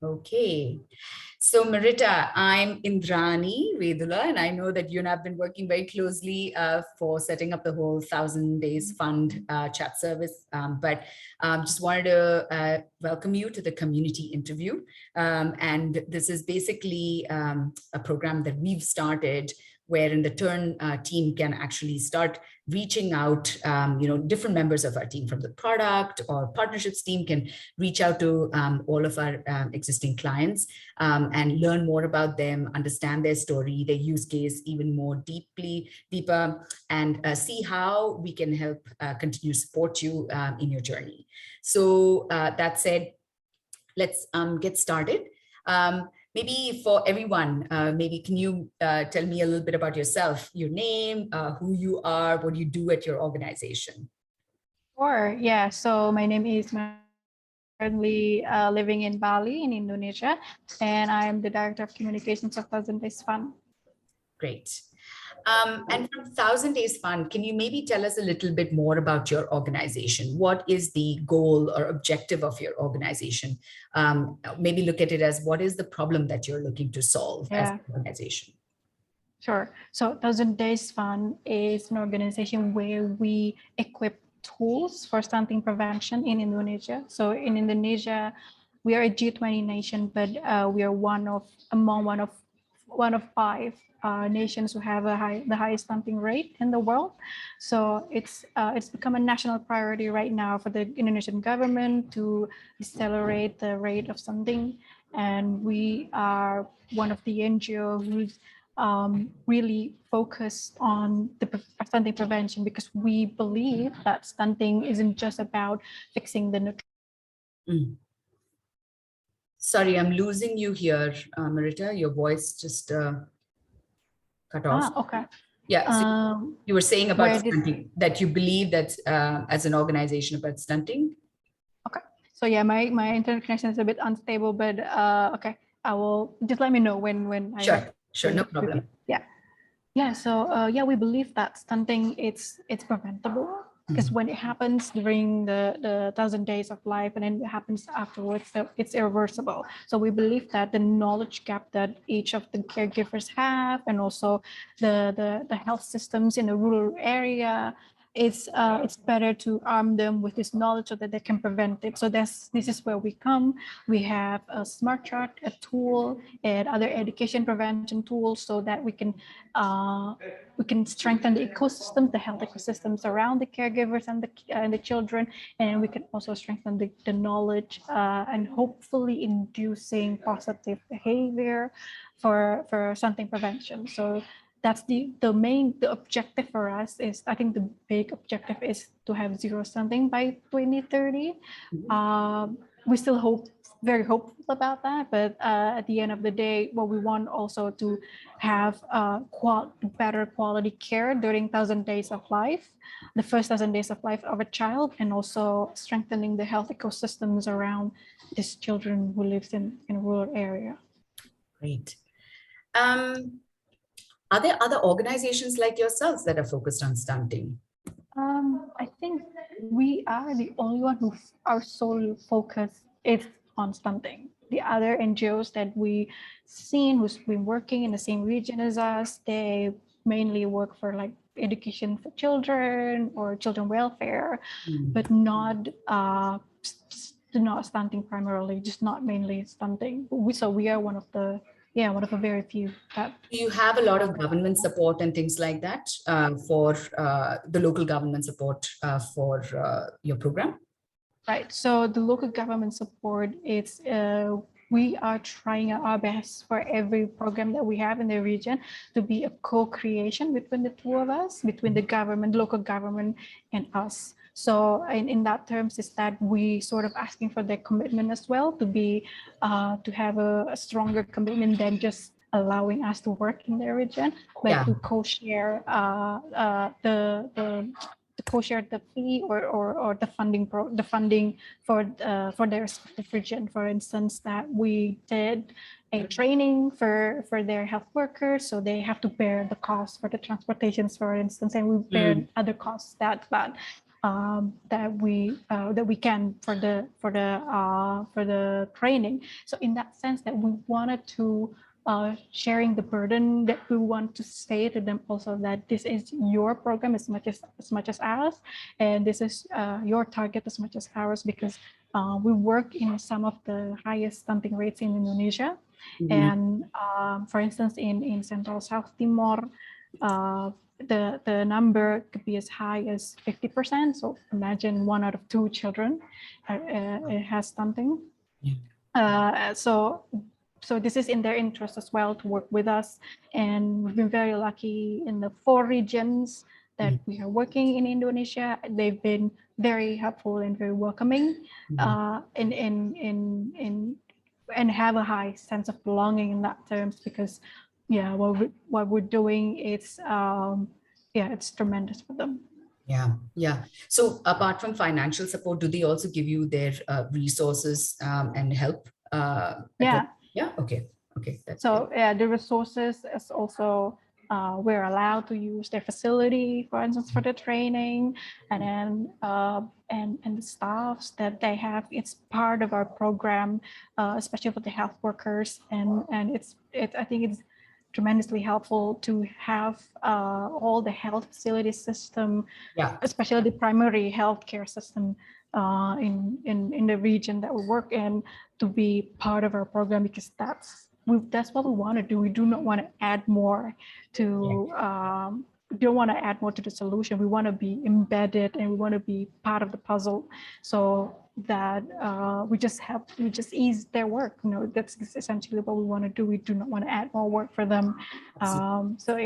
Okay. So, Marita, I'm Indrani Vedula, and I know that you and I have been working very closely for setting up the whole 1,000 Days Fund chat service. But just wanted to welcome you to the community interview. And this is basically a program that we've started wherein the Turn team can actually start reaching out, different members of our team from the product or partnerships team can reach out to all of our existing clients and learn more about them, understand their story, their use case even more deeper, and see how we can help continue to support you in your journey. So that said, let's get started. Maybe for everyone, maybe can you tell me a little bit about yourself, your name, who you are, what you do at your organization? Sure. Yeah. So my name is currently living in Bali in Indonesia, and I'm the Director of Communications of 1,000 Days Fund. Great. And from 1,000 Days Fund, can you maybe tell us a little bit more about your organization? What is the goal or objective of your organization? Maybe look at it as what is the problem that you're looking to solve as an organization? Sure. So 1,000 Days Fund is an organization where we equip tools for stunting prevention in Indonesia. So in Indonesia, we are a G20 nation, but we are one of five nations who have the highest stunting rate in the world. So it's become a national priority right now for the Indonesian government to accelerate the rate of stunting, and we are one of the NGO who's really focused on the stunting prevention, because we believe that stunting isn't just about fixing the nutrition. Sorry, I'm losing you here, Marita. Your voice just cut off. Okay. Yeah, so you were saying about stunting, that you believe that as an organization about stunting. Okay, so yeah, my internet connection is a bit unstable, but okay, I will just let me know when I sure, no problem. Yeah. So yeah, we believe that stunting it's preventable, because when it happens during the 1,000 days of life and then it happens afterwards, it's irreversible. So we believe that the knowledge gap that each of the caregivers have, and also the health systems in the rural area, it's better to arm them with this knowledge so that they can prevent it. So this is where we come. We have a smart chart, a tool, and other education prevention tools, so that we can strengthen the ecosystems, the health ecosystems around the caregivers and the children, and we can also strengthen the knowledge and hopefully inducing positive behavior for stunting prevention. So that's the objective for us. Is, I think the big objective is to have zero stunting by 2030. We still very hopeful about that, but at the end of the day, what we want also to have better quality care during 1,000 days of life, the first 1,000 days of life of a child, and also strengthening the health ecosystems around these children who lives in a rural area. Great. Are there other organizations like yourselves that are focused on stunting? I think we are the only one who are solely focused on stunting. The other NGOs that we seen who's been working in the same region as us, they mainly work for like education for children or children welfare, but not stunting primarily, just not mainly stunting. So we are one of the very few. Do you have a lot of government support and things like that for the local government support for your program? Right. So the local government support, it's we are trying our best for every program that we have in the region to be a co-creation between the two of us, between the government, local government, and us. So in that terms is that we sort of asking for their commitment as well, to be to have a stronger commitment than just allowing us to work in the region, but to co-share to co-share the fee or the funding for their respective region. For instance, that we did a training for their health workers, so they have to bear the cost for the transportations, for instance, and we bear other costs that that we can for the training. So in that sense, that we wanted to sharing the burden, that we want to say to them also that this is your program as much as ours, and this is your target as much as ours, because we work in some of the highest stunting rates in Indonesia. And for instance, in Central South Timor, the number could be as high as 50%. So imagine 1 out of 2 children has stunting. So this is in their interest as well to work with us. And we've been very lucky in the 4 regions that we are working in Indonesia. They've been very helpful and very welcoming, and have a high sense of belonging in that terms, because what we're doing, it's tremendous for them. Yeah. So apart from financial support, do they also give you their resources and help? Yeah. Okay. That's so great. the resources is also we're allowed to use their facility, for instance, for the training, and then and the staffs that they have. It's part of our program, especially for the health workers, and I think it's tremendously helpful to have all the health facility system, especially the primary healthcare system in the region that we work in, to be part of our program, because that's what we want to do. We do not want to add more to we don't want to add more to the solution. We want to be embedded, and we want to be part of the puzzle, so that we just ease their work. That's essentially what we want to do. We do not want to add more work for them. So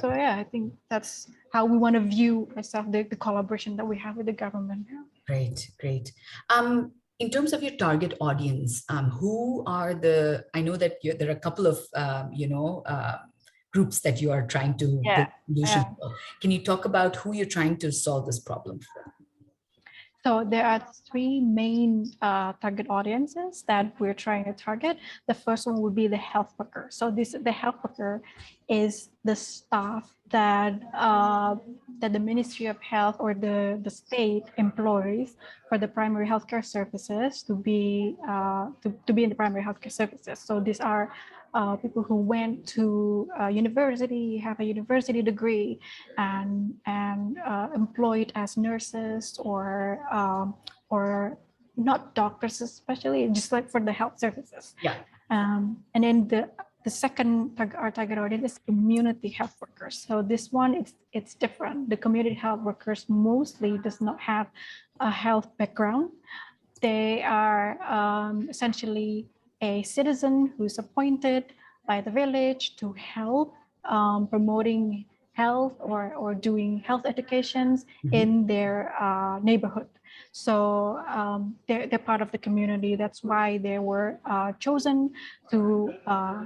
I think that's how we want to view ourselves, the collaboration that we have with the government. Great. In terms of your target audience, who are I know that there are a couple of, groups that you are trying to build solutions for. Can you talk about who you're trying to solve this problem for? So there are 3 main target audiences that we're trying to target. The first one would be the health worker. So the health worker is the staff that the Ministry of Health or the state employs for the primary healthcare services to be in the primary healthcare services. So these are people who went to university, have a university degree, and employed as nurses or not doctors, especially, just like for the health services. And then the second our target audience is community health workers. So this one, it's different. The community health workers mostly does not have a health background. They are essentially a citizen who's appointed by the village to help promoting health or doing health educations in their neighborhood. So they're part of the community. That's why they were chosen to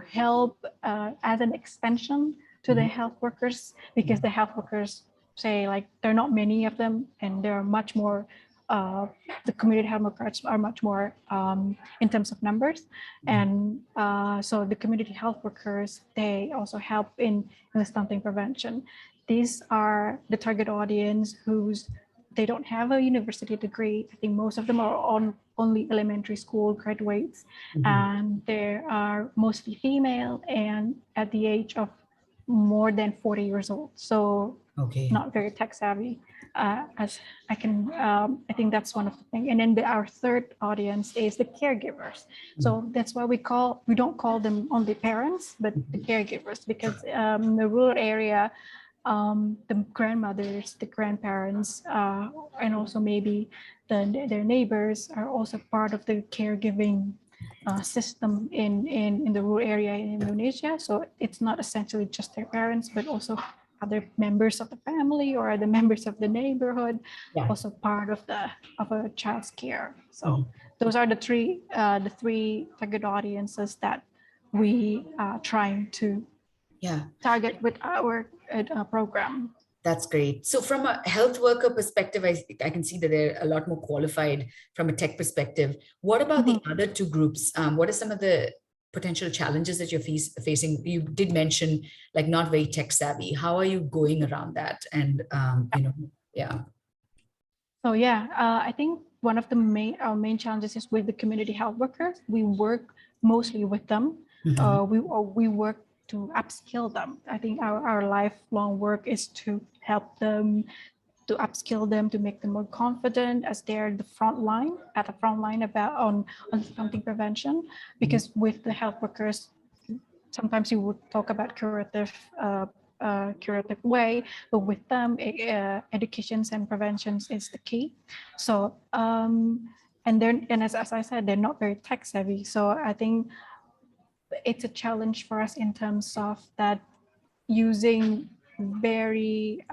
help as an extension to the health workers, because the health workers say, like, there are not many of them, and there are much more. The community health workers are much more in terms of numbers, and so the community health workers, they also help in the stunting prevention. These are the target audience they don't have a university degree. I think most of them are on only elementary school graduates, and they are mostly female and at the age of more than 40 years old. So not very tech savvy. As I think that's one of the things. And then our third audience is the caregivers. So that's why we don't call them only parents, but the caregivers, because in the rural area, the grandmothers, the grandparents, and also maybe their neighbors are also part of the caregiving system in the rural area in Indonesia. So it's not essentially just their parents, but also other members of the family or the members of the neighborhood, also part of a child's care. So those are the three target audiences that we are trying to target with our program. That's great. So from a health worker perspective, I can see that they're a lot more qualified from a tech perspective. What about the other 2 groups? What are some of the potential challenges that you're facing? You did mention not very tech savvy. How are you going around that? And So yeah, I think one of the our main challenges is with the community health workers. We work mostly with them. Mhm. We work to upskill them. I think our lifelong work is to help them, to upskill them, to make them more confident as they're the front line, at the front line about on stunting prevention. Mhm. Because with the health workers, sometimes you would talk about curative way, but with them, educations and preventions is the key. So and as I said, they're not very tech savvy. So I think it's a challenge for us in terms of that using very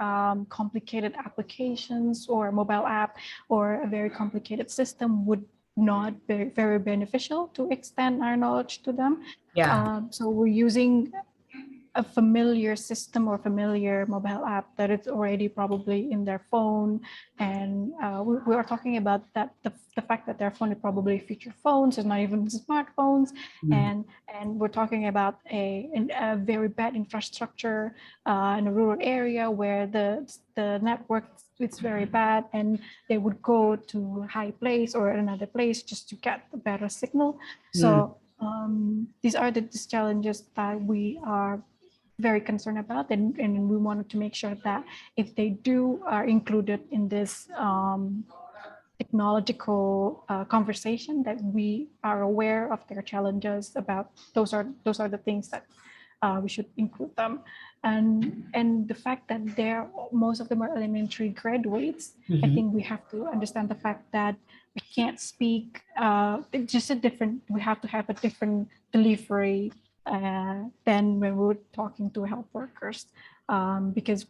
complicated applications or mobile app or a very complicated system would not be very beneficial to extend our knowledge to them. Yeah. So we're using a familiar system or familiar mobile app that is already probably in their phone. And we are talking about that the fact that their phone is probably feature phones, it's not even smartphones. Mhm. And we're talking about a very bad infrastructure in a rural area where the network is very bad, and they would go to a high place or another place just to get a better signal. Mm. So these are these challenges that we are very concerned about, and we wanted to make sure that if they do are included in this technological conversation, that we are aware of their challenges about those are the things that we should include them. And the fact that they're most of them are elementary graduates, I Mhm. think we have to understand the fact that we can't speak it's just a different, we have to have a different delivery than when we're talking to health workers, because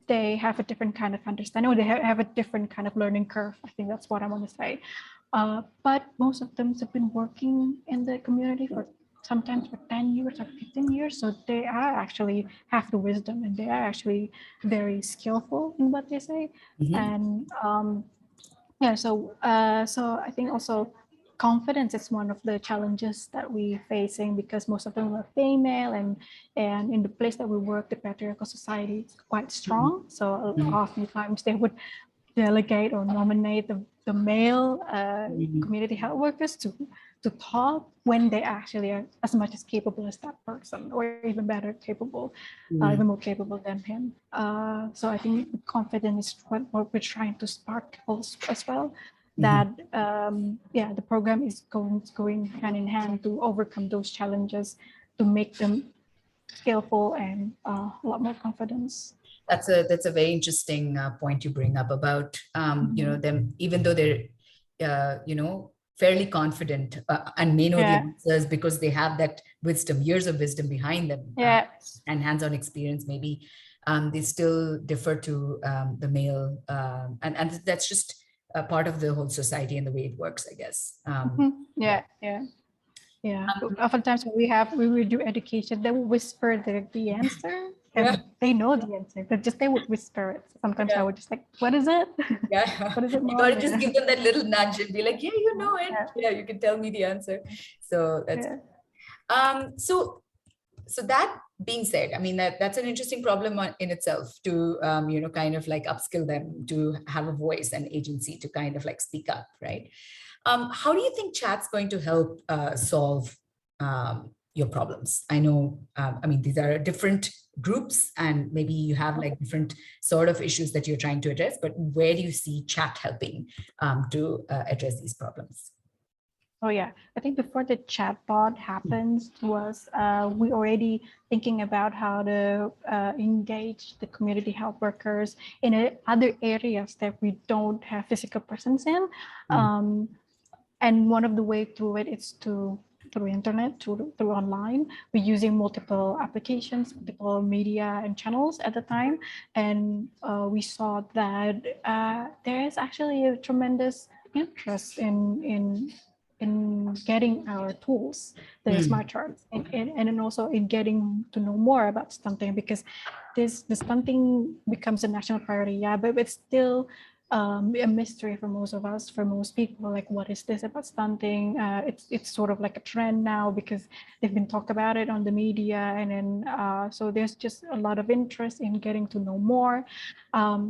they have a different kind of understanding, or they have a different kind of learning curve. I think that's what I want to say. But most of them have been working in the community for sometimes for 10 years or 15 years. So they are actually have the wisdom, and they are actually very skillful in what they say. Mhm. And yeah, so I think also confidence is one of the challenges that we're facing, because most of them are female, and in the place that we work, the patriarchal society is quite Mhm. strong. So Mhm. oftentimes they would delegate or nominate the male Mhm. community health workers to talk when they actually are as much as capable as that person, or even better capable, even Mhm. more capable than him. So I think confidence is what we're trying to spark also as well. Mhm. That yeah, the program is going hand in hand to overcome those challenges, to make them skillful and a lot more confidence. That's a very interesting point you bring up about them, even though they're fairly confident and may know the Yeah, answers because they have that wisdom, years of wisdom behind them, yeah. and hands-on experience. Maybe they still defer to the male, and that's just a part of the whole society and the way it works, I guess. Mhm. Yeah. Yeah, yeah, yeah. Oftentimes when we will do education, they will whisper the answer, Yeah. and they know the answer, but just they would whisper it. Sometimes I Yeah. would just like, what is it? Yeah. What is it, You got mom? to just Yeah. give them that little nudge and be like, yeah, you know it. Yeah, Yeah, you can tell me the answer. So that's yeah. so that being said, I mean that's an interesting problem in itself to kind of like upskill them to have a voice and agency to kind of like speak up, right? How do you think chat's going to help solve your problems? I know, I mean, these are different groups and maybe you have like different sort of issues that you're trying to address, but where do you see chat helping to address these problems? Oh yeah, I think before the chatbot happens was we already thinking about how to engage the community health workers in other areas that we don't have physical presence in. Mhm. Um, and one of the way through it is through internet, through online. We're using multiple applications, multiple media and channels at the time, and we saw that there is actually a tremendous interest in getting our tools, the Mm. smart charts, and then also in getting to know more about stunting, because the stunting becomes a national priority, yeah, but it's still a mystery for most of us, for most people. Like, what is this about stunting? It's sort of like a trend now because they've been talked about it on the media, and then so there's just a lot of interest in getting to know more.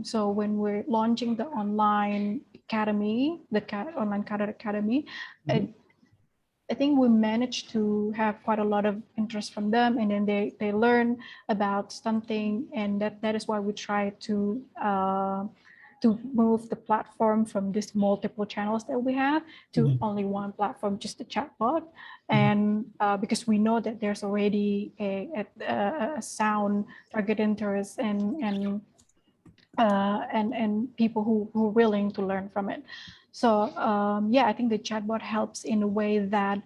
So when we're launching the online academy, online cadet academy, Mhm. I think we managed to have quite a lot of interest from them, and then they learn about stunting, and that is why we try to move the platform from these multiple channels that we have to Mhm. only one platform, just the chatbot. Mhm. And because we know that there's already a sound target interest and people who are willing to learn from it. So yeah, I think the chatbot helps in a way that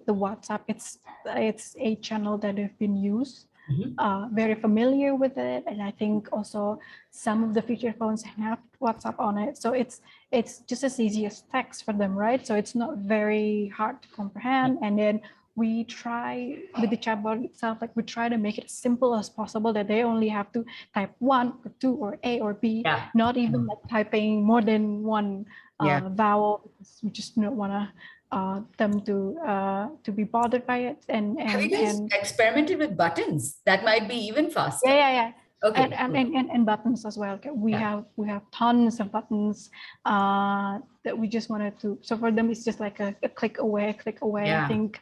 the WhatsApp, it's a channel that have been used, Mhm. very familiar with it, and I think also some of the feature phones have WhatsApp on it, so it's just as easy as text for them, right? So it's not very hard to comprehend, and then we try with the chatbot itself, like we try to make it as simple as possible, that they only have to type one or two or A or B, Yeah. not even like typing more than one Yeah. vowel, because we just don't want to them to be bothered by it. Have you guys And experimented with buttons? That might be even faster. yeah. Okay. Cool. And buttons as well. Okay, Yeah. we have tons of buttons that we just wanted to. So for them, it's just like a click away, I Yeah. think,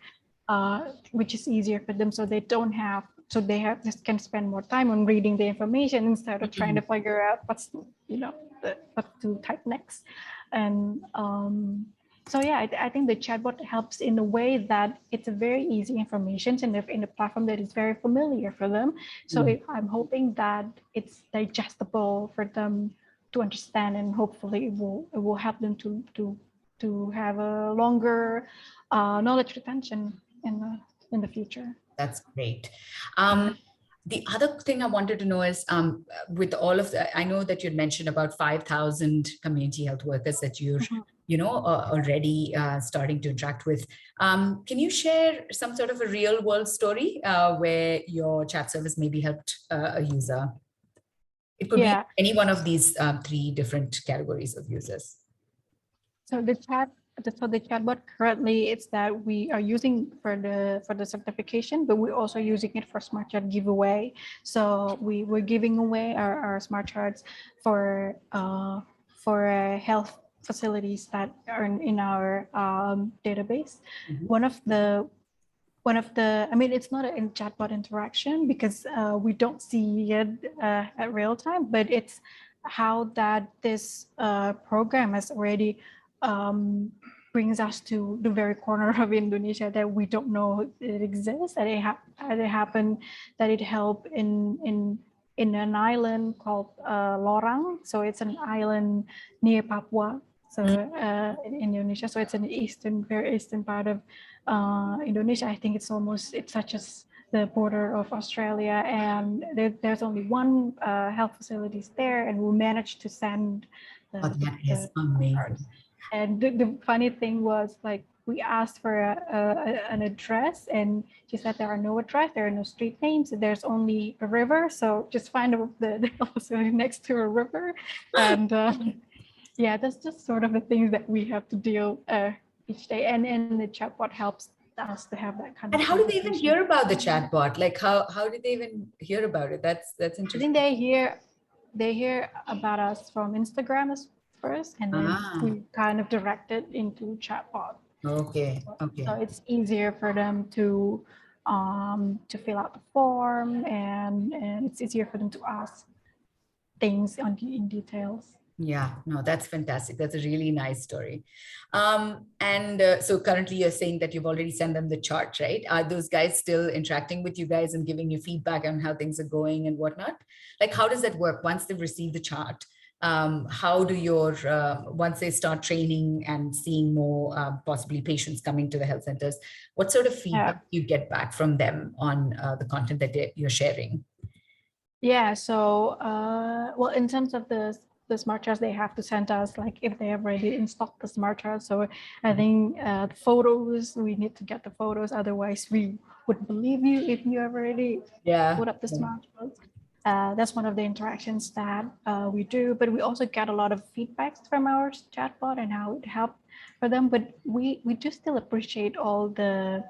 which is easier for them. So they don't have. So they have just can spend more time on reading the information instead of trying to Mhm. figure out what to type next. And so yeah, I think the chatbot helps in a way that it's a very easy information and in a platform that is very familiar for them. So Mhm. I'm hoping that it's digestible for them to understand, and hopefully it will help them to have a longer knowledge retention in the future. That's great. The other thing I wanted to know is with all of the, I know that you'd mentioned about 5,000 community health workers that you're, Mhm. already starting to interact with. Can you share some sort of a real world story where your chat service maybe helped a user? It could be Yeah. any one of these three different categories of users. So the chatbot currently, it's that we are using for the certification, but we're also using it for smart chat giveaway. So we're giving away our smart charts for health facilities that are in our database. Mhm. One of the I mean, it's not a chatbot interaction because we don't see it at real time, but it's how that this program has already brings us to the very corner of Indonesia that we don't know it exists, that it happened, that it helped in an island called Lorang. So it's an island near Papua, so in Indonesia. So it's an very eastern part of Indonesia. I think it touches the border of Australia, and there's only one health facilities there, and we managed to send Oh, the, that is the amazing. cards. And the funny thing was, like, we asked for an address, and she said there are no address, there are no street names, there's only a river. So just find the health facility next to a river, and yeah, that's just sort of the things that we have to deal each day. And the chatbot helps us to have that kind And of how did they even conversation. hear about the chatbot? Like how did they even hear about it? That's I think interesting. they hear about us from Instagram as first, and then Ah, we kind of direct it into chatbot. okay, So okay. it's easier for them to fill out the form, and it's easier for them to ask things in details. Yeah, no, that's fantastic. That's a really nice story. And so currently you're saying that you've already sent them the chart, right? Are those guys still interacting with you guys and giving you feedback on how things are going and whatnot? Like, how does that work once they've received the chart? How do once they start training and seeing more possibly patients coming to the health centers, what sort of Yeah. feedback do you get back from them on the content that you're sharing? Yeah, so well, in terms of the smart charts, they have to send us, like, if they have already installed the smart chart. So I think the photos, we need to get the photos. Otherwise, we would believe you if you have already Yeah. put up the smart charts. That's one of the interactions that we do, but we also get a lot of feedbacks from our chatbot and how it helped for them. But we do still appreciate all the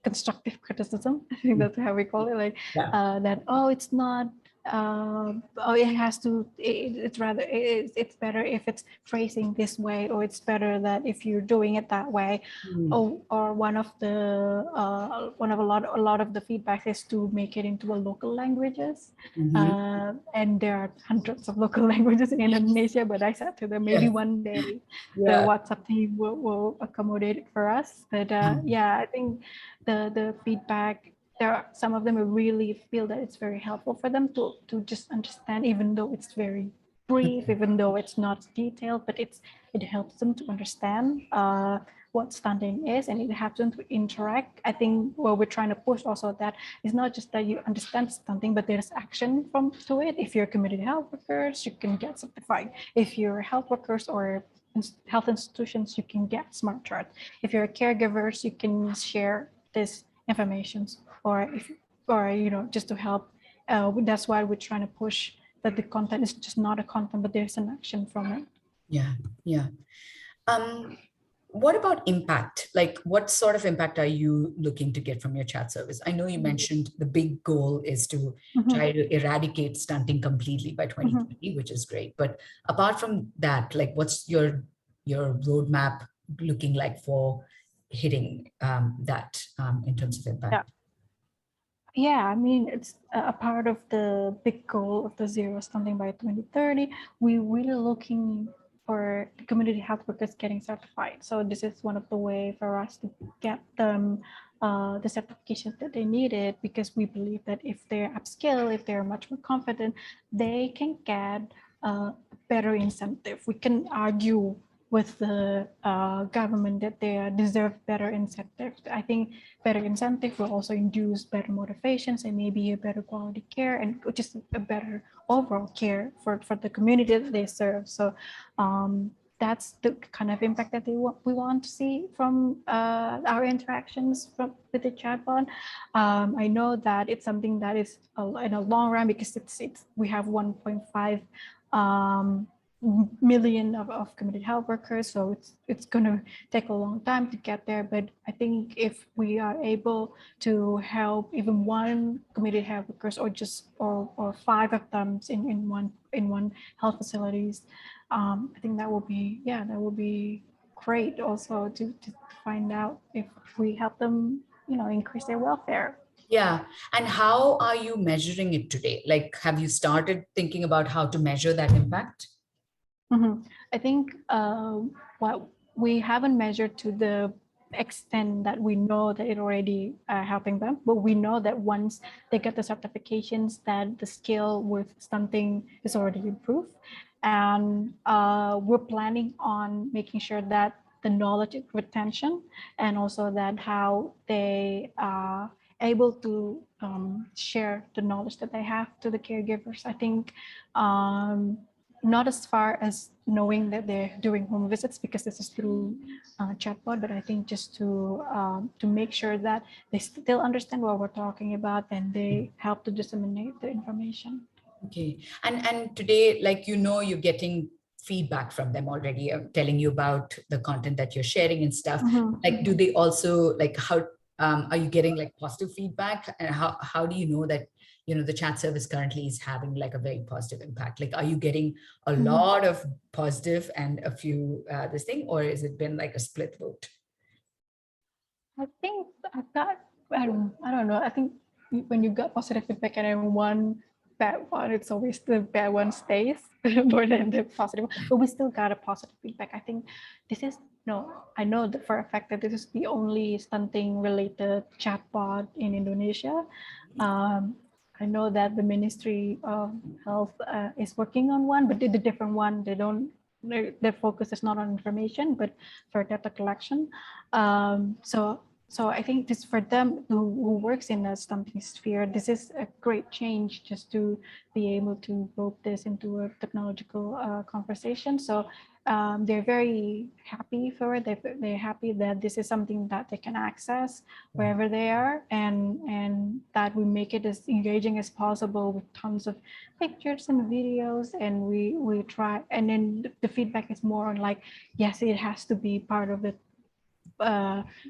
constructive criticism. I think that's how we call it. Like Yeah. that. Oh, it's not. Oh, it has to. It's rather. It's better if it's phrasing this way, or it's better that if you're doing it that way. Or one of a lot of the feedback is to make it into a local languages. And there are hundreds of local languages in Indonesia, but I said to them, maybe one day the WhatsApp team will accommodate it for us. But yeah, I think the feedback, there are some of them who really feel that it's very helpful for them to just understand, even though it's very brief, even though it's not detailed, but it helps them to understand what stunting is, and it helps them to interact. I think what we're trying to push also that it's not just that you understand stunting, but there's action from to it. If you're community health workers, you can get certified. If you're health workers or health institutions, you can get smart chart. If you're caregivers, you can share this information, or if just to help. That's why we're trying to push that the content is just not a content, but there's an action from it. Yeah. What about impact? Like, what sort of impact are you looking to get from your chat service? I know you mentioned the big goal is to try to eradicate stunting completely by 2020, which is great. But apart from that, like, what's your roadmap looking like for hitting that in terms of impact? Yeah, I mean, it's a part of the big goal of the zero stunting by 2030. We're really looking for the community health workers getting certified. So this is one of the way for us to get them the certifications that they needed, because we believe that if they're upskill, if they're much more confident, they can get a better incentive. We can argue with the government that they deserve better incentives. I think better incentive will also induce better motivations and maybe a better quality care and just a better overall care for the community that they serve. So that's the kind of impact that we want to see from our interactions with the chatbot. I know that it's something that is in a long run, because we have 1.5 million of community health workers, so it's going to take a long time to get there. But I think if we are able to help even one community health workers, or 5 of them in one health facilities, I think that will be great also to find out if we help them increase their welfare. Yeah. And how are you measuring it today? Like, have you started thinking about how to measure that impact? I think what we haven't measured to the extent that we know that it already helping them, but we know that once they get the certifications, that the skill with stunting is already improved, and we're planning on making sure that the knowledge retention, and also that how they are able to share the knowledge that they have to the caregivers. I think not as far as knowing that they're doing home visits, because this is through chatbot, but I think just to make sure that they still understand what we're talking about, and they help to disseminate the information. Okay. And today, like, you're getting feedback from them already, telling you about the content that you're sharing and stuff. Like, do they also, like, how are you getting like positive feedback, and how do you know that the chat service currently is having like a very positive impact? Like, are you getting a lot of positive and a few this thing, or has it been like a split vote? I think I don't know. I think when you got positive feedback and then one bad one, it's always the bad one stays more than the positive. But we still got a positive feedback. I think this is I know that for a fact that this is the only stunting related chatbot in Indonesia. I know that the Ministry of Health is working on one, but the different one. Their focus is not on information, but for data collection. So I think this, for them who works in the stunting sphere, this is a great change, just to be able to rope this into a technological conversation. So they're very happy for it. They're happy that this is something that they can access wherever they are, and that we make it as engaging as possible with tons of pictures and videos, and we try. And then the feedback is more on like, yes, it has to be part of the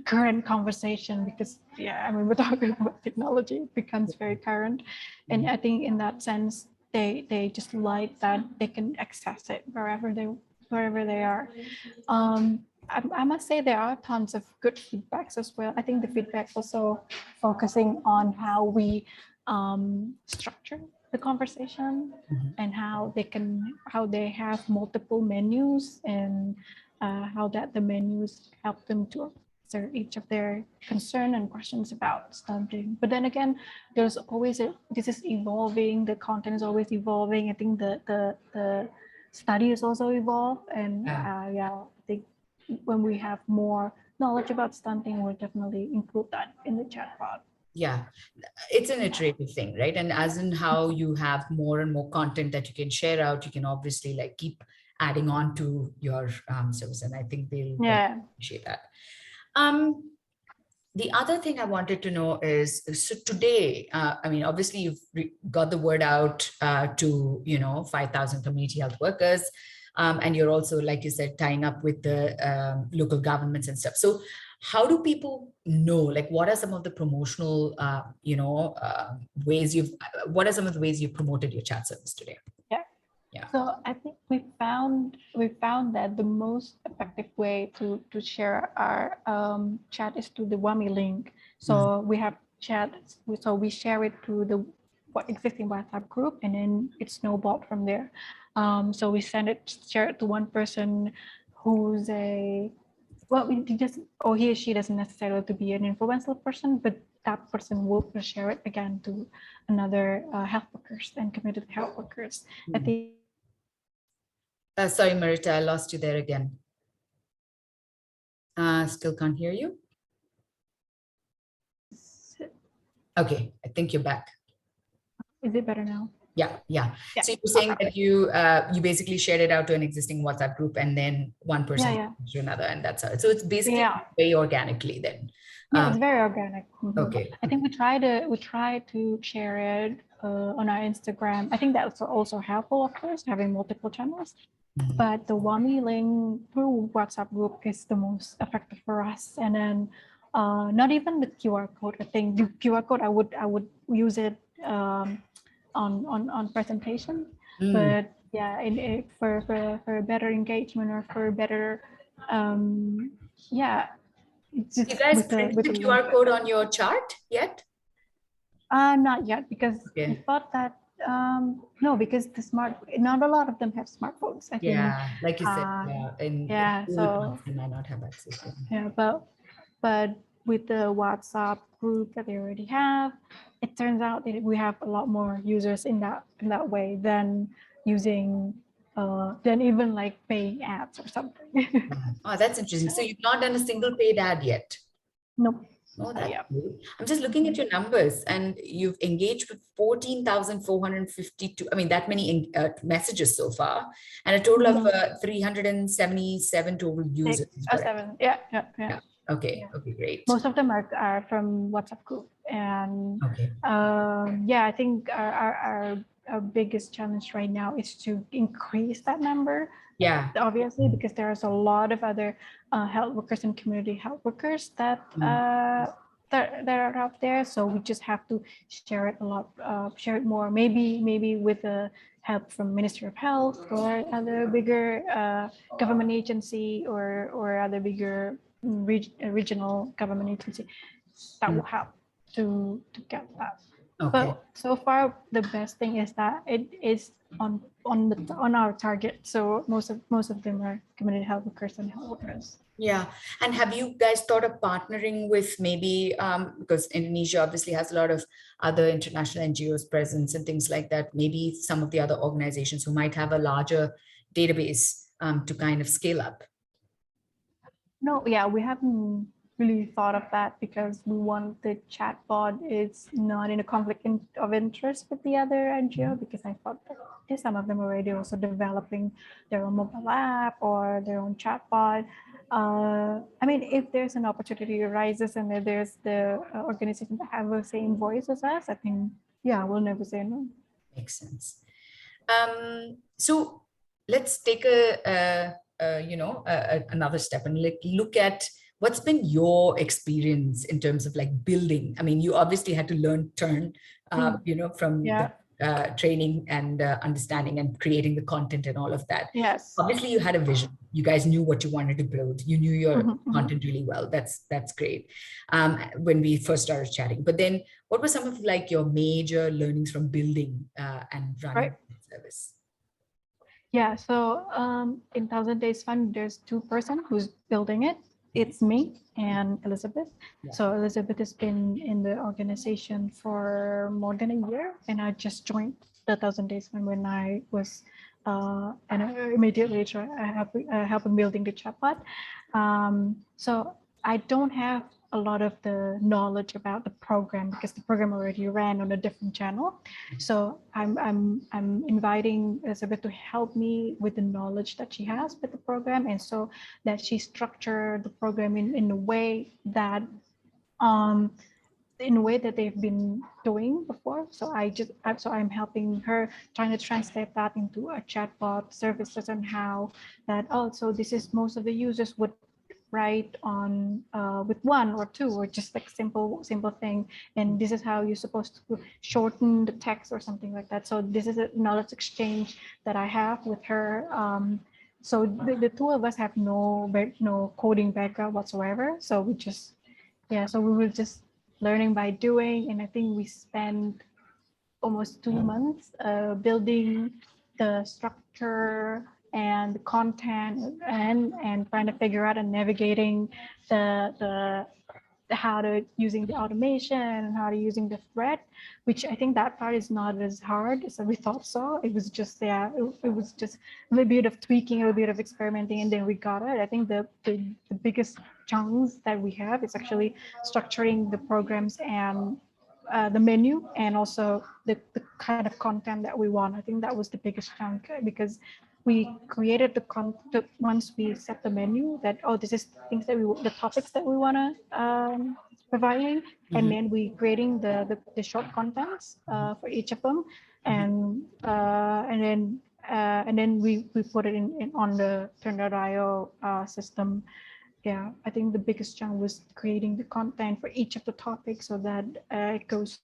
current conversation, because yeah, I mean, we're talking about technology, it becomes very current, and I think in that sense they just like that they can access it wherever they are. I must say there are tons of good feedbacks as well. I think the feedback also focusing on how we structure the conversation, and how they have multiple menus, and how that the menus help them to answer each of their concern and questions about stunting. But then again, there's always this is evolving. The content is always evolving. I think the study is also evolved, and yeah, I think when we have more knowledge about stunting, we'll definitely include that in the chatbot. Yeah, it's an iterative thing, right? And as in how you have more and more content that you can share out, you can obviously like keep adding on to your service. And I think they'll appreciate that. The other thing I wanted to know is, so today, I mean, obviously you've got the word out to, 5,000 community health workers. And you're also, like you said, tying up with the local governments and stuff. So how do people know, like, what are some of the promotional, ways what are some of the ways you've promoted your chat service today? Yeah. So I think we found that the most effective way to share our chat is through the WAMI link. So we have chat, so we share it through the existing WhatsApp group, and then it snowballed from there. So we share it to one person who's he or she doesn't necessarily have to be an influential person, but that person will share it again to another health workers and community health workers. I think. Sorry, Marita, I lost you there again. Still can't hear you. Okay, I think you're back. Is it better now? Yeah. So you're saying that you basically shared it out to an existing WhatsApp group, and then one person to another, and that's how. So it's basically very organically then. Yeah, it's very organic. Okay. I think we try to share it on our Instagram. I think that's also helpful, of course, having multiple channels. But the WAMI link through WhatsApp group is the most effective for us. And then not even the QR code. I think the QR code I would use it on presentation. But yeah, for better engagement, or for better you guys printed the QR code on your chart yet? Not yet, because we thought that no, because not a lot of them have smartphones. I think, like you said, so they might not have access to them. Yeah, but with the WhatsApp group that they already have, it turns out that we have a lot more users in that way than using than even like paying ads or something. Oh, that's interesting. So you've not done a single paid ad yet? Nope. Oh, that's cool. I'm just looking at your numbers, and you've engaged with 14,452. I mean, that many messages so far, and a total of 377 total users. 7. Yeah. Okay, great. Most of them are from WhatsApp group, and I think our biggest challenge right now is to increase that number. Yeah, obviously, because there's a lot of other health workers and community health workers that that are out there. So we just have to share it a lot, share it more. Maybe with the help from Ministry of Health or other bigger government agency, or other bigger regional government agency that will help to get that. But so far, the best thing is that it is on our target. So most of them are community health workers and health workers. Yeah. And have you guys thought of partnering with maybe, because Indonesia obviously has a lot of other international NGOs presence and things like that, maybe some of the other organizations who might have a larger database to kind of scale up? No, we haven't really thought of that because we want the chatbot is not in a of interest with the other NGO, because I thought that some of them already also developing their own mobile app or their own chatbot. I mean, if there's an opportunity arises and there's the organization that have the same voice as us, I think, yeah, we'll never say no. Makes sense. So let's take another step and look at what's been your experience in terms of like building. I mean, you obviously had to learn turn, from Yeah. the training and understanding and creating the content and all of that. Yes. Obviously, you had a vision. You guys knew what you wanted to build. You knew your content really well. That's great. When we first started chatting, but then what were some of like your major learnings from building and running the service? Yeah, so in Thousand Days Fund, there's two person who's building it. It's me and Elizabeth. Yeah. So Elizabeth has been in the organization for more than a year, and I just joined the Thousand Days Fund when I was, and immediately I help in building the chatbot. So I don't have a lot of the knowledge about the program because the program already ran on a different channel. So I'm inviting Elizabeth to help me with the knowledge that she has with the program, and so that she structured the program in a way that um, they've been doing before. So I'm helping her trying to translate that into a chatbot services and how that, oh, so this is most of the users would write on with one or two or just like simple thing, and this is how you're supposed to shorten the text or something like that. So this is a knowledge exchange that I have with her. So the two of us have no coding background whatsoever, so we just, yeah, so we were just learning by doing, and I think we spent almost 2 months building the structure and the content and trying to figure out and navigating the how to using the automation and how to using the thread, which I think that part is not as hard as we thought. So it was just, yeah, it was just a little bit of tweaking, a little bit of experimenting, and then we got it. I think the biggest chunks that we have is actually structuring the programs and the menu, and also the kind of content that we want. I think that was the biggest chunk because we created the content once we set the menu that, oh, this is things that the topics that we want to providing, and then we creating the short contents for each of them, and then we put it in on the turn.io system. Yeah, I think the biggest challenge was creating the content for each of the topics so that it goes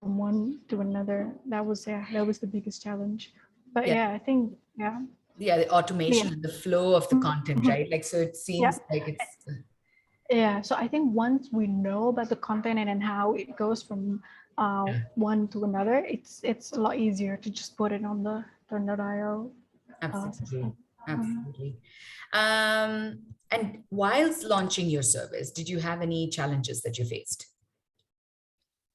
from one to another. That was, yeah, that was the biggest challenge. But Yeah. yeah, I think, yeah. Yeah, the automation Yeah. and the flow of the content, right? Like, so it Yeah. seems like it's Yeah. So I think once we know about the content and then how it goes from one to another, it's a lot easier to just put it on the turn.io absolutely, system. absolutely. And whilst launching your service, did you have any challenges that you faced?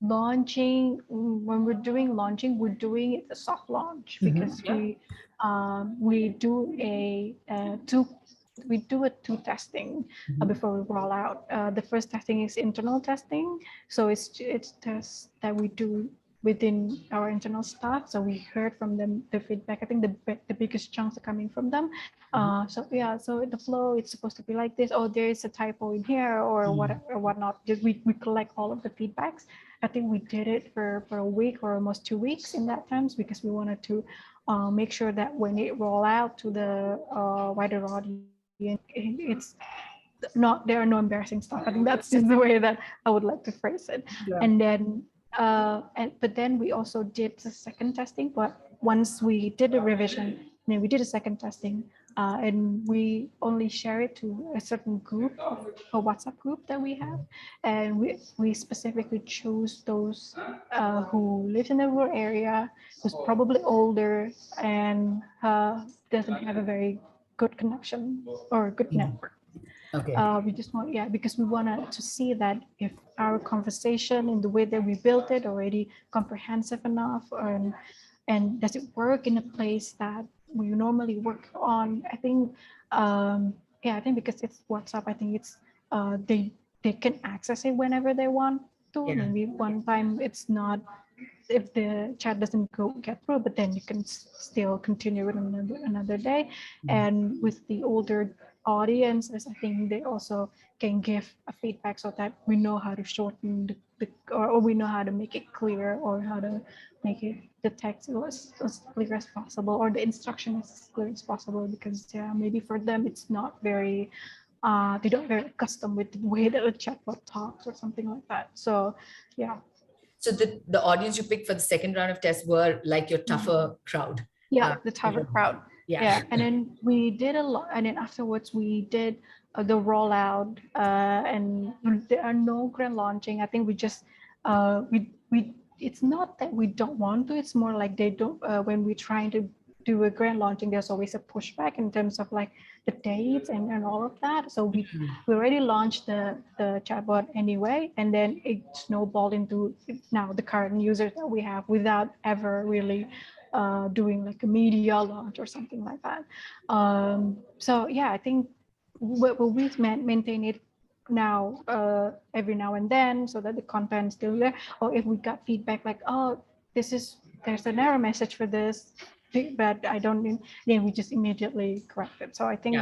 Launching, when we're doing launching, we're doing it a soft launch because Yeah. we do a two testing before we roll out. The first testing is internal testing, so it's tests that we do within our internal staff. So we heard from them the feedback. I think the biggest chunks are coming from them. So yeah, so the flow, it's supposed to be like this. Oh, there is a typo in here or what or whatnot. We collect all of the feedbacks. I think we did it for a week or almost 2 weeks in that times because we wanted to make sure that when it roll out to the wider audience, it's not, there are no embarrassing stuff. I think that's just the way that I would like to phrase it. Yeah. And then but then we also did the second testing. But once we did the revision, then we did a second testing, and we only share it to a certain group, a WhatsApp group that we have, and we specifically choose those who live in the rural area, who's probably older and doesn't have a very good connection or good network. Okay. We just want, yeah, because we wanted to see that if our conversation in the way that we built it already comprehensive enough, and does it work in a place that we normally work on. I think, yeah, I think because it's WhatsApp, I think they can access it whenever they want to. Yeah. Maybe one time it's not, if the chat doesn't get through, but then you can still continue it another day. Mm. And with the older audiences, I think they also can give a feedback so that we know how to shorten or we know how to make it clear, or how to make it the text as clear as possible, or the instruction as clear as possible, because yeah, maybe for them it's not very they don't very accustomed with the way that a chatbot talks or something like that. So yeah. So the audience you picked for the second round of tests were like your tougher crowd. Yeah, Uh, the Tower crowd. yeah. Yeah, and then we did a lot, and then afterwards we did the rollout, and there are no grand launching. I think we just we it's not that we don't want to. It's more like they don't. When we're trying to do a grand launching, there's always a pushback in terms of like the dates and all of that. So we already launched the chatbot anyway, and then it snowballed into now the current users that we have without ever really doing like a media launch or something like that. So yeah, I think we maintain it now every now and then, so that the content is still there. Or if we got feedback like, oh, there's an error message for this, but I don't need, then we just immediately correct it. So I Yeah. think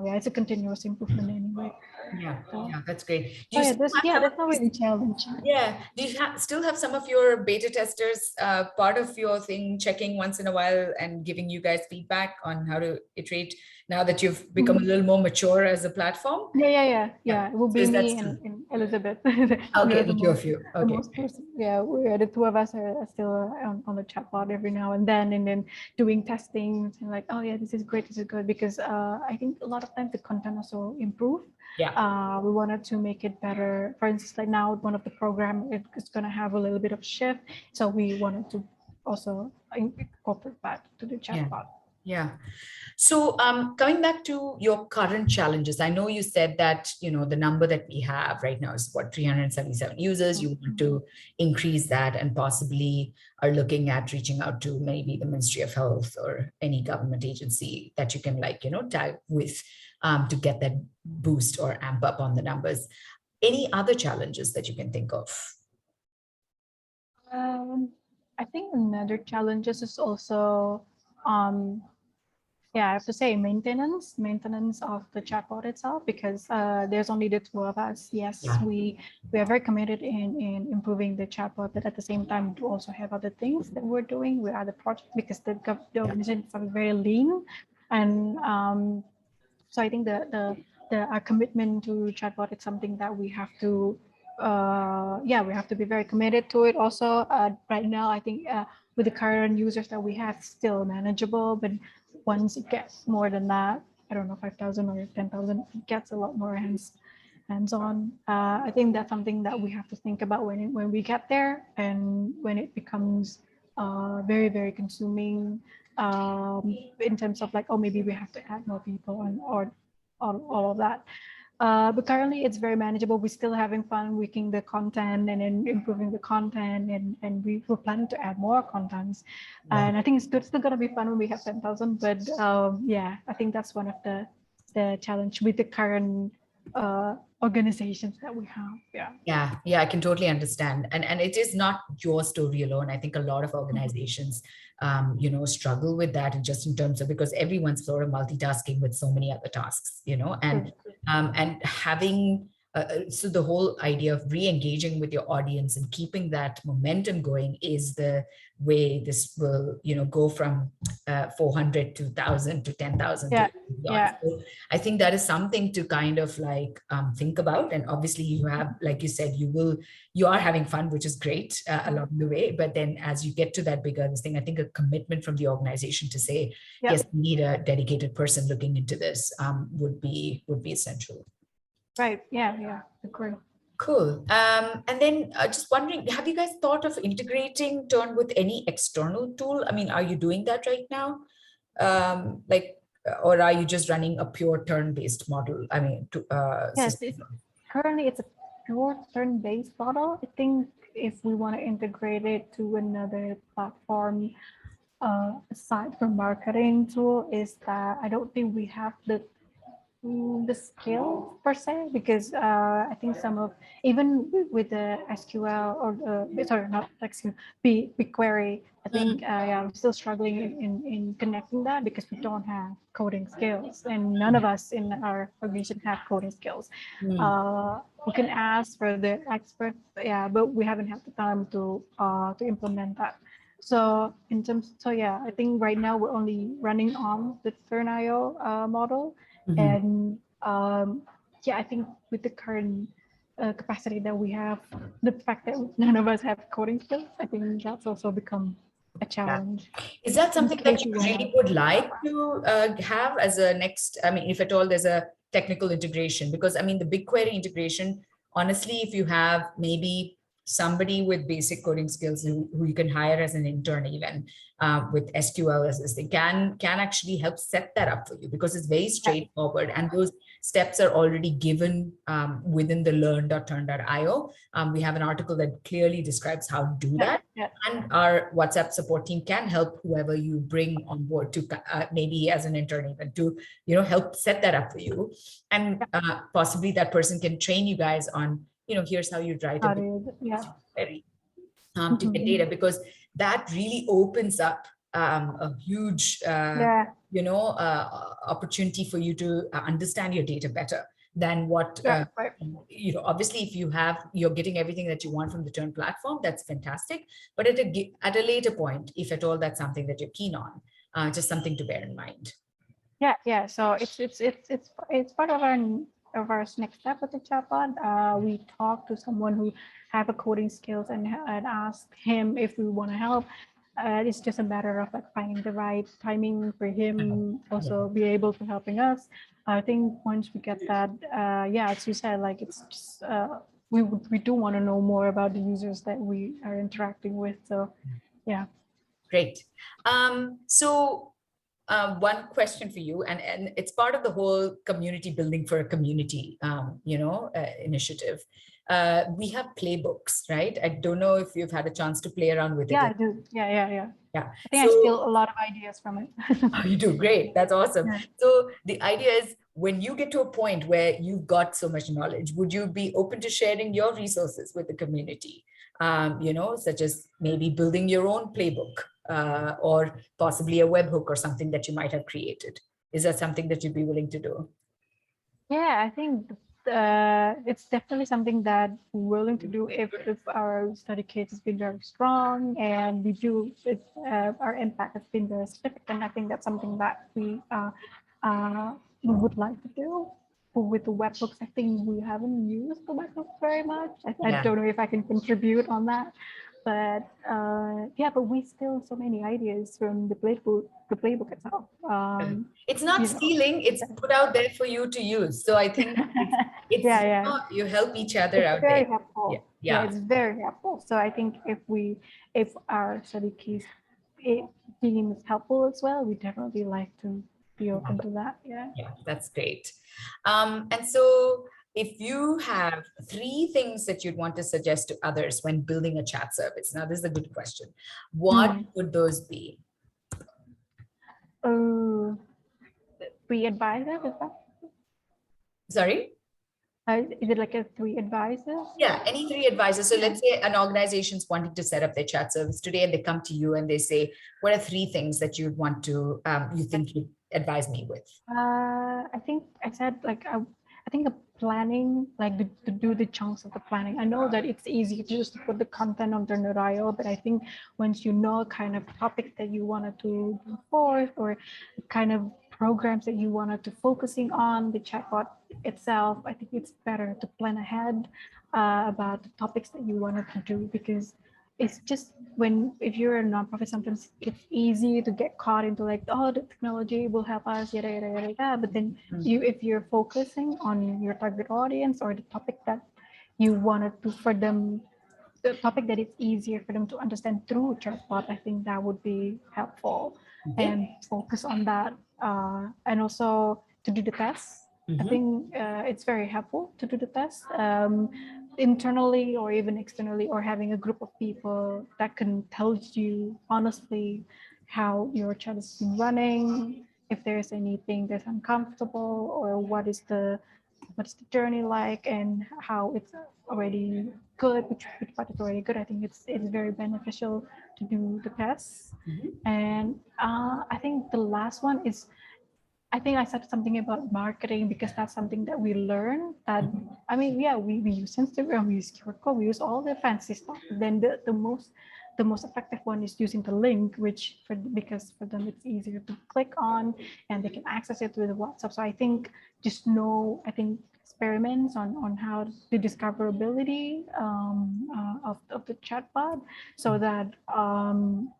yeah, it's a continuous improvement anyway. Yeah. So, Yeah. That's great. Do oh you yeah, still have some of that's not these? really challenging. Yeah. Do you still have some of your beta testers part of your thing, checking once in a while and giving you guys feedback on how to iterate now that you've become a little more mature as a platform? Yeah. Yeah. It will So be is that me still and Elizabeth. We okay? are The two of you. the Okay. most person. Yeah, we are the two of us are still on the chatbot every now and then doing testing and like, oh yeah, this is great, this is good, because I think a lot of times the content also improve. Yeah. We wanted to make it better. For instance, like now one of the program it's gonna have a little bit of shift, so we wanted to also incorporate that to the Yeah. chatbot. Yeah. So coming back to your current challenges, I know you said that, the number that we have right now is what, 377 users. You want to increase that and possibly are looking at reaching out to maybe the Ministry of Health or any government agency that you can tag with to get that boost or amp up on the numbers. Any other challenges that you can think of? I think another challenges is also um, yeah, I have to say maintenance of the chatbot itself, because there's only the two of us. Yes, Yeah. we are very committed in improving the chatbot, but at the same time, we also have other things that we're doing with other projects, because the organization is very lean, and so I think our commitment to chatbot is something that we have to yeah, we have to be very committed to it. Also, right now I think with the current users that we have, still manageable, but once it gets more than that, I don't know, 5,000 or 10,000, it gets a lot more hands-on. I think that's something that we have to think about when we get there, and when it becomes very consuming, in terms of like, oh, maybe we have to add more people and or all of that. But currently it's very manageable. We're still having fun making the content and then improving the content, and we're planning to add more contents. Yeah. And I think it's still gonna be fun when we have 10,000. But yeah, I think that's one of the challenge with the current organizations that we have. Yeah. Yeah, I can totally understand. And it is not your story alone. I think a lot of Mhm. organizations, struggle with that, and just in terms of, because everyone's sort of multitasking with so many other tasks, True. and having so the whole idea of re-engaging with your audience and keeping that momentum going is the way this will, go from 400 to 1,000 to 10,000 to Yeah. beyond. Yeah. So I think that is something to kind of like think about. And obviously you have, like you said, you are having fun, which is great along the way. But then as you get to that bigger thing, I think a commitment from the organization to say, Yeah. yes, we need a dedicated person looking into this would be essential. Right. Yeah. Yeah. Agree. Cool. And then just wondering, have you guys thought of integrating Turn with any external tool? I mean, are you doing that right now? Like, or are you just running a pure turn-based model? I mean, Yes, system. currently it's a pure turn-based model. I think if we want to integrate it to another platform, aside from marketing tool, is that I don't think we have the skill per se, because I think some of, even with the SQL or sorry, not SQL, BigQuery, I think yeah, I'm still struggling in connecting that because we don't have coding skills, and none of us in our organization have coding skills. Mm. We can ask for the expert, but yeah, but we haven't had the time to implement that. So in terms, so yeah, I think right now we're only running on the Turn.io model, Mhm. and yeah, I think with the current capacity that we have, the fact that none of us have coding skills, I think that's also become a Yeah. challenge Is that in something that case you you want really to. would like to have as a next? I mean, if at all there's a technical integration, because I mean, the BigQuery integration, honestly, if you have maybe somebody with basic coding skills who you can hire as an intern, even with SQL as they can actually help set that up for you because it's very Yeah, straightforward and those steps are already given within the learn.turn.io. We have an article that clearly describes how to do yeah, that, yeah, and our WhatsApp support team can help whoever you bring on board to maybe as an intern even to help set that up for you, and yeah. possibly that person can train you guys on here's how you write a How big do yeah. query to get Mhm. data, because that really opens up a huge Yeah, opportunity for you to understand your data better than what yeah, right. obviously if you're getting everything that you want from the Turn platform, that's fantastic, but at a later point, if at all that's something that you're keen on, just something to bear in mind. Yeah, yeah. So it's part of our next step with the chatbot. We talked to someone who have a coding skills and asked him if we want to help. It's just a matter of like finding the right timing for him Yeah. also be able to helping us. I think once we get that, yeah, as you said, like it's just we do want to know more about the users that we are interacting with. So yeah. Great. So one question for you, and it's part of the whole community building for a community, initiative. We have playbooks, right? I don't know if you've had a chance to play around with Yeah, it. I do. Yeah, yeah, yeah. Yeah. I think I So steal a lot of ideas from it. you do great. That's awesome. Yeah. So the idea is when you get to a point where you've got so much knowledge, would you be open to sharing your resources with the community? Such as maybe building your own playbook or possibly a webhook or something that you might have created. Is that something that you'd be willing to do? Yeah, I think it's definitely something that we're willing to do if our study case has been very strong and our impact has been very significant. I think that's something that we would like to do. With the webhooks, I think we haven't used the webhooks very much. I Yeah. don't know if I can contribute on that, but yeah, but we still so many ideas from the playbook itself. It's not You know, stealing, it's put out there for you to use. So I think it's yeah, yeah. you help each other It's out there. very Yeah. helpful. Yeah, Yeah. it's very helpful. So I think if our study case it deems helpful as well, we definitely like to be open to that. Yeah. Yeah, that's great. And so, if you have three things that you'd want to suggest to others when building a chat service, now this is a good question. What Mm. would those be? Oh, three advisors, is that? Sorry? Is it like a three advisors? Yeah, any three advisors. So let's say an organization's wanting to set up their chat service today, and they come to you and they say, "What are three things that you'd want to, you think you'd advise me with?" I think I said like I think the planning, like to do the chunks of the planning. I know that it's easy just to put the content on the Norio, but I think once you know kind of topics that you wanted to do forth or kind of programs that you wanted to focusing on the chatbot itself, I think it's better to plan ahead about the topics that you wanted to do because it's just when if you're a nonprofit sometimes it's easy to get caught into like oh the technology will help us yada yada yada, yada. But then you if you're focusing on your target audience or the topic that you wanted to for them the topic that it's easier for them to understand through chatbot, I think that would be helpful Okay. and focus on that and also to do the tests. I Mhm. think it's very helpful to do the test internally or even externally, or having a group of people that can tell you honestly how your chat has been running, if there's anything that's uncomfortable, or what's the journey like, and how it's already good, which part is already good. I think it's very beneficial to do the tests. Mhm. And I think the last one is, I think I said something about marketing, because that's something that we learn. That, I mean, yeah, we use Instagram, we use QR code, we use all the fancy stuff. Then the most effective one is using the link, which because for them it's easier to click on, and they can access it with WhatsApp. So I think just know, I think experiments on how the discoverability of the chatbot, so that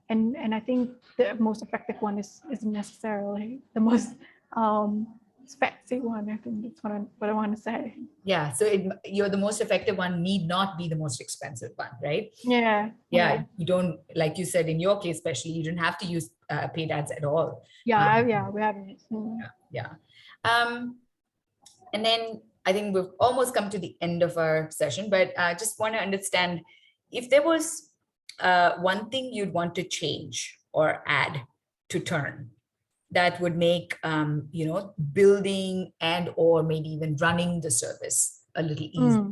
and I think the most effective one is necessarily the most fancy one. I think that's what I want to say. Yeah. So you're the most effective one need not be the most expensive one, right? Yeah. Yeah. You don't, like you said, in your case, especially, you don't have to use paid ads at all. Yeah. Yeah. We haven't. Yeah. And then I think we've almost come to the end of our session, but I just want to understand if there was one thing you'd want to change or add to Turn that would make building and or maybe even running the service a little easier.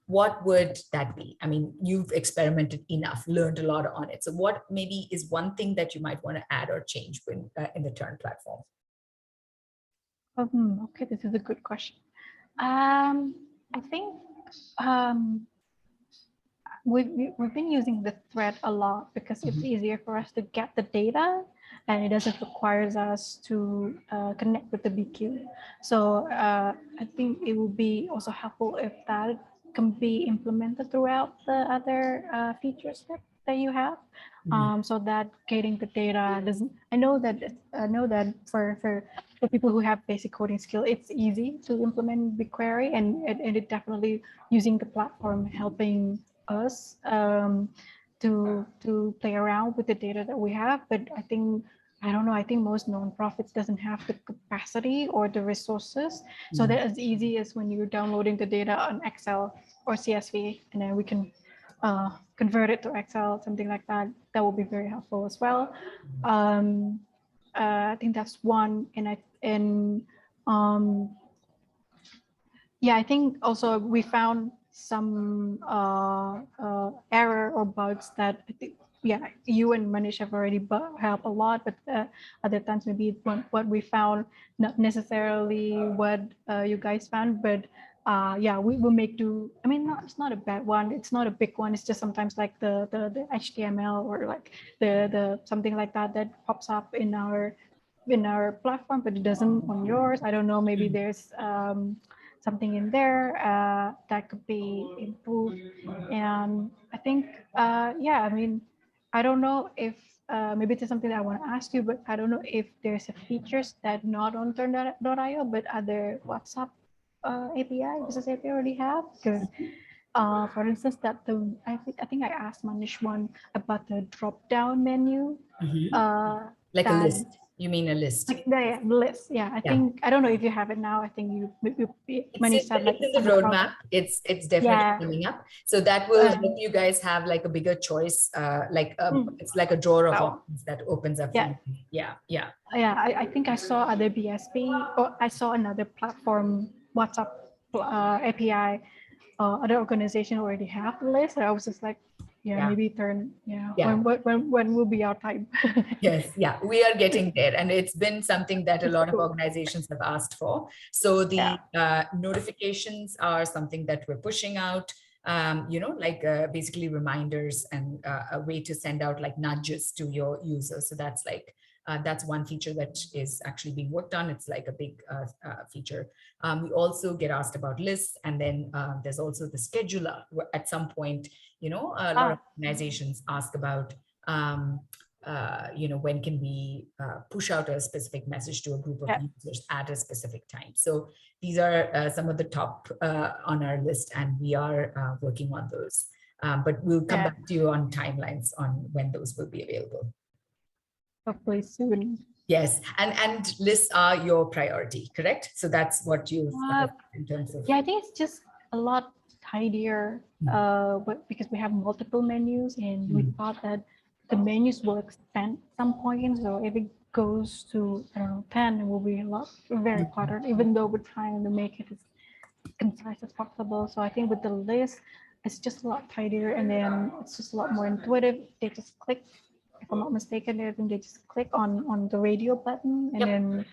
What would that be? I mean, you've experimented enough, learned a lot on it. So what maybe is one thing that you might want to add or change in the Turn platform? Okay, this is a good question. I think we've been using the thread a lot, because it's easier for us to get the data, and it doesn't requires us to connect with the BQ. So I think it would be also helpful if that can be implemented throughout the other features that you have, so that getting the data doesn't. I know that for people who have basic coding skill, it's easy to implement BigQuery, and it definitely using the platform helping us to play around with the data that we have. But I don't know, I think most nonprofits doesn't have the capacity or the resources, so that as easy as when you're downloading the data on Excel or CSV, and then we can convert it to Excel, something like that. That will be very helpful as well. I think that's one. Yeah, I think also we found some error or bugs that I think, yeah, you and Manish have already helped a lot, but other times maybe what we found, not necessarily what you guys found, but yeah, we will make do. I mean, it's not a bad one. It's not a big one. It's just sometimes like the HTML, or like the something like that pops up in our platform, but it doesn't on yours. I don't know. Maybe there's something in there that could be improved. And I think, yeah, I mean, I don't know if maybe it's something that I want to ask you, but I don't know if there's a features that not on Turn.io, but other WhatsApp API, business API already have. Because for instance, I think I asked Manish one about the drop down menu. Like a That list. You mean a list? like the list, yeah. I think I don't know if you have it now. I think Manish said like It's in the roadmap. It's definitely yeah. coming up. So that will help you guys have like a bigger choice. It's like a drawer of options that opens up for Yeah. you. Yeah, yeah. Yeah, I think I saw other BSP, or I saw another platform WhatsApp API. Other organization already have the list. And I was just like, yeah, maybe Yeah. when will be our time? Yes, yeah, we are getting there. And it's been something that a lot of organizations have asked for. So the notifications are something that we're pushing out, basically reminders and a way to send out like nudges to your users. So that's one feature that is actually being worked on. It's like a big feature. We also get asked about lists, and then there's also the scheduler. At some point, a lot of organizations ask about, when can we push out a specific message to a group of users at a specific time. So these are some of the top on our list, and we are working on those. But we'll come back to you on timelines on when those will be available. Hopefully soon. Yes, and lists are your priority, correct? So that's what you've in terms of. Yeah, I think it's just a lot tidier, but because we have multiple menus, and we thought that the menus will expand at some point. So goes to, I don't know, 10, it will be a lot very cluttered, even though we're trying to make it as concise as possible. So I think with the list, it's just a lot tidier, and then it's just a lot more intuitive. They just click, if I'm not mistaken, I think they just click on the radio button, and Yep. then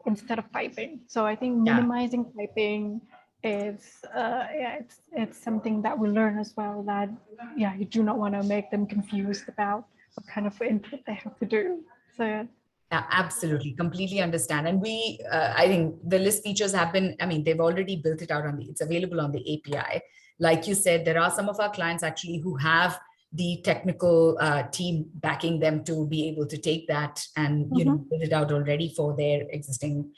instead of typing. So I think Yeah. minimizing typing is yeah, it's something that we learn as well, that yeah, you do not want to make them confused about what kind of input they have to do. So yeah. Yeah, absolutely. Completely understand. And I think the list features have been, I mean, they've already built it out it's available on the API. Like you said, there are some of our clients actually who have the technical team backing them to be able to take that and, build it out already for their existing,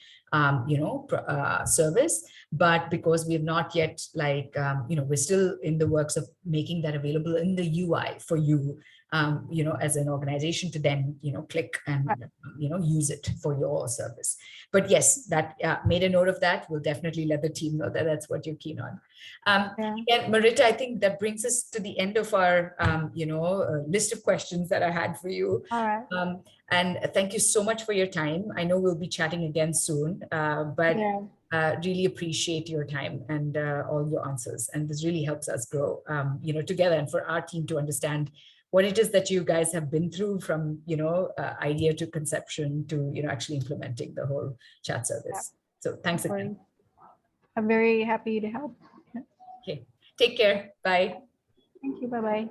service. But because we have not yet, we're still in the works of making that available in the UI for you, as an organization to then, click and, use it for your service. But yes, that made a note of that. We'll definitely let the team know that that's what you're keen on. Yeah. And Marita, I think that brings us to the end of our, list of questions that I had for you. All right. And thank you so much for your time. I know we'll be chatting again soon, but Yeah. really appreciate your time and all your answers. And this really helps us grow, together, and for our team to understand what it is that you guys have been through from, idea to conception to, actually implementing the whole chat service. So thanks again. I'm very happy to help. Okay. Take care. Bye. Thank you. Bye-bye.